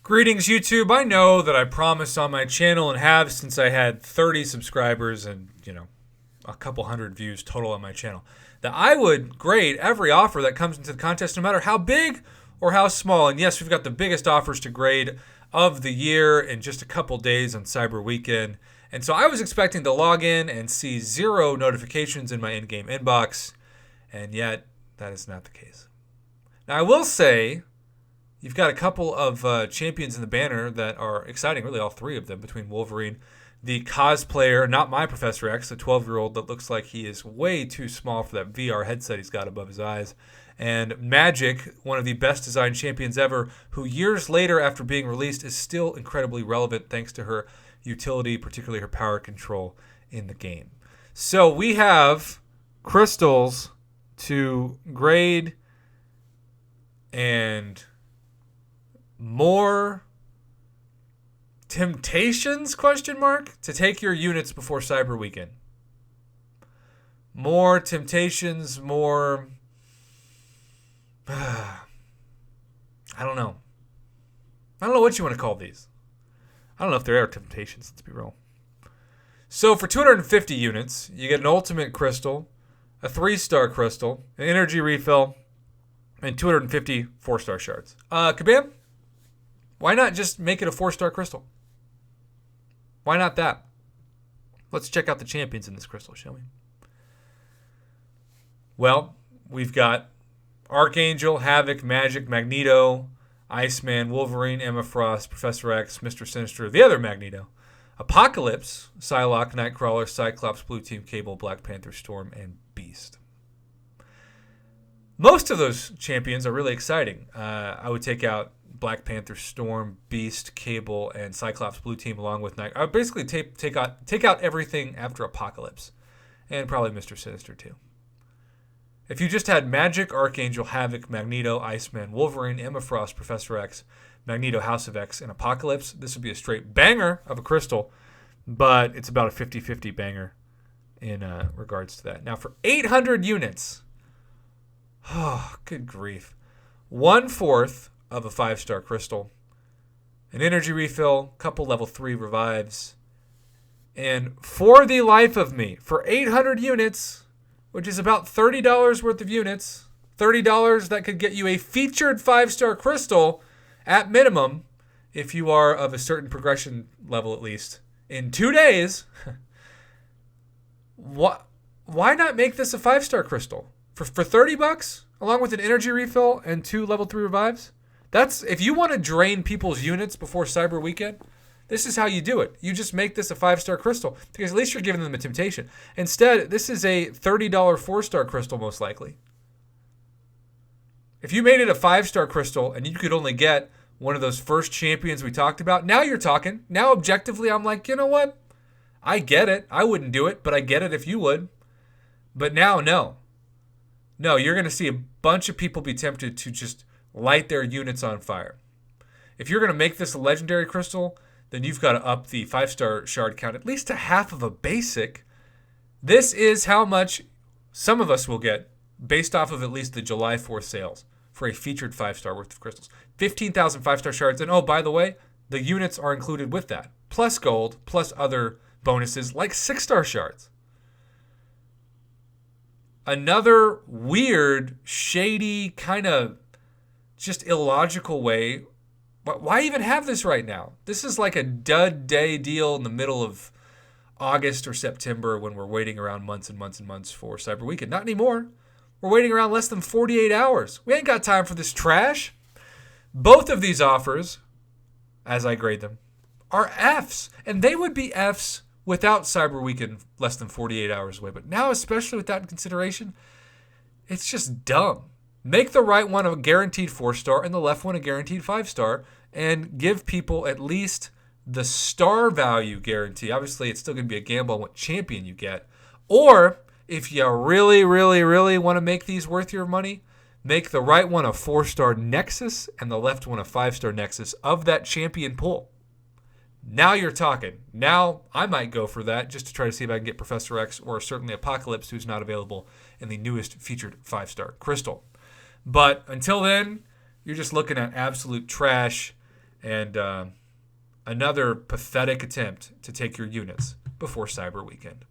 Greetings, YouTube. I know that I promised on my channel and have since I had 30 subscribers and, a couple hundred views total on my channel, that I would grade every offer that comes into the contest no matter how big or how small. And yes, we've got the biggest offers to grade of the year in just a couple days on Cyber Weekend. And so I was expecting to log in and see 0 notifications in my in-game inbox, and yet that is not the case. Now, I will say you've got a couple of champions in the banner that are exciting, really all 3 of them, between Wolverine, the cosplayer, not my Professor X, the 12-year-old that looks like he is way too small for that VR headset he's got above his eyes, and Magic, one of the best designed champions ever, who years later after being released is still incredibly relevant thanks to her utility, particularly her power control in the game. So we have crystals to grade and more temptations, to take your units before Cyber Weekend. More temptations, more I don't know. I don't know what you want to call these. I don't know if there are temptations, let's be real. So for 250 units, you get an ultimate crystal, a 3-star crystal, an energy refill, and 250 4-star shards. Kabam? Why not just make it a 4-star crystal? Why not that? Let's check out the champions in this crystal, shall we? Well, we've got Archangel, Havoc, Magic, Magneto, Iceman, Wolverine, Emma Frost, Professor X, Mr. Sinister, the other Magneto, Apocalypse, Psylocke, Nightcrawler, Cyclops, Blue Team, Cable, Black Panther, Storm, and Beast. Most of those champions are really exciting. I would take out Black Panther, Storm, Beast, Cable, and Cyclops, Blue Team, along with Night. I would basically take out everything after Apocalypse, and probably Mr. Sinister too. If you just had Magic, Archangel, Havoc, Magneto, Iceman, Wolverine, Emma Frost, Professor X, Magneto, House of X, and Apocalypse, this would be a straight banger of a crystal, but it's about a 50-50 banger in regards to that. Now for 800 units, oh, good grief, 1/4 of a 5-star crystal, an energy refill, couple level 3 revives, and for the life of me, for 800 units, which is about $30 worth of units, $30 that could get you a featured 5-star crystal at minimum, if you are of a certain progression level at least, in 2 days. Why not make this a 5-star crystal? For $30, along with an energy refill and 2 level 3 revives? That's if you want to drain people's units before Cyber Weekend, this is how you do it. You just make this a 5-star crystal because at least you're giving them a temptation. Instead, this is a $30 4-star crystal most likely. If you made it a 5-star crystal and you could only get one of those first champions we talked about, now you're talking. Now objectively, I'm like, you know what? I get it. I wouldn't do it, but I get it if you would. But now, no. No, you're going to see a bunch of people be tempted to just light their units on fire. If you're going to make this a legendary crystal, then you've got to up the 5-star shard count at least to half of a basic. This is how much some of us will get based off of at least the July 4th sales for a featured 5-star worth of crystals. 15,000 5-star shards. And oh, by the way, the units are included with that, plus gold, plus other bonuses like 6-star shards. Another weird, shady, kind of just illogical way. Why even have this right now? This is like a dud day deal in the middle of August or September when we're waiting around months and months and months for Cyber Weekend. Not anymore. We're waiting around less than 48 hours. We ain't got time for this trash. Both of these offers, as I grade them, are Fs. And they would be Fs without Cyber Weekend less than 48 hours away. But now, especially with that in consideration, it's just dumb. Make the right one a guaranteed 4-star and the left one a guaranteed 5-star and give people at least the star value guarantee. Obviously, it's still going to be a gamble on what champion you get. Or if you really, really, really want to make these worth your money, make the right one a 4-star Nexus and the left one a 5-star Nexus of that champion pool. Now you're talking. Now I might go for that just to try to see if I can get Professor X or certainly Apocalypse, who's not available in the newest featured 5-star crystal. But until then, you're just looking at absolute trash and another pathetic attempt to take your units before Cyber Weekend.